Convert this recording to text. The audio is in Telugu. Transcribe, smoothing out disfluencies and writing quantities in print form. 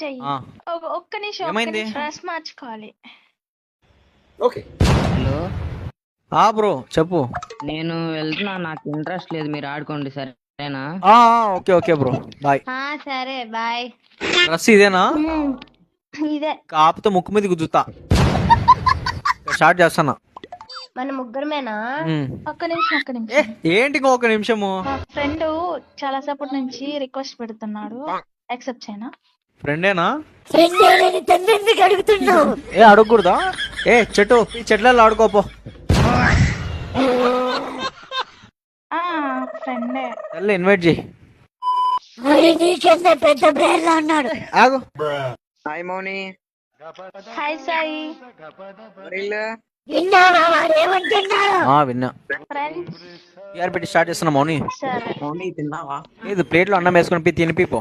చెయ్యి. ఆ, ఒక్క నిమిషం, ఏమైంది? డ్రెస్ మార్చుకోవాలి. హలో, బ్రో చెప్పు. నేను వెళ్తున్నా, నాకు ఇంట్రెస్ట్ లేదు, మీరు ఆడుకోండి సరేనా? Okay okay bro, bye. సరే బాయ్. డ్రెస్ ఇదేనా? ఇదే. కాపుతో ముక్కు మీద గుద్దుతా. స్టార్ట్ చేస్తానా? మన ముగ్గురమేనా? ఉమ్. ఒక్క నిమిషం. ఏంటి ఇంకొక నిమిషము? మా ఫ్రెండ్ చాలా సేపటి నుంచి రిక్వెస్ట్ పెడుతున్నాడు, యాక్సెప్ట్ చేయనా? ఫ్రెండేనా? అడగకూడదా? చెట్లలో ఆడుకోపో. ఫ్రెండే. ఇన్వైట్ చేయి. పెద్ద బ్రాండ్ అన్నాడు. ఆగు. హాయ్ మౌని. హాయ్ సాయి. విన్నావా వాడు ఏమంటున్నాడు? విన్నా. ఫ్రెండ్స్. ఇయర్ పెట్టి స్టార్ట్ చేస్తున్నా మౌని. సరే. మౌని తిన్నావా? ఇది ప్లేట్లో అన్నం వేసుకొని తినిపిపో.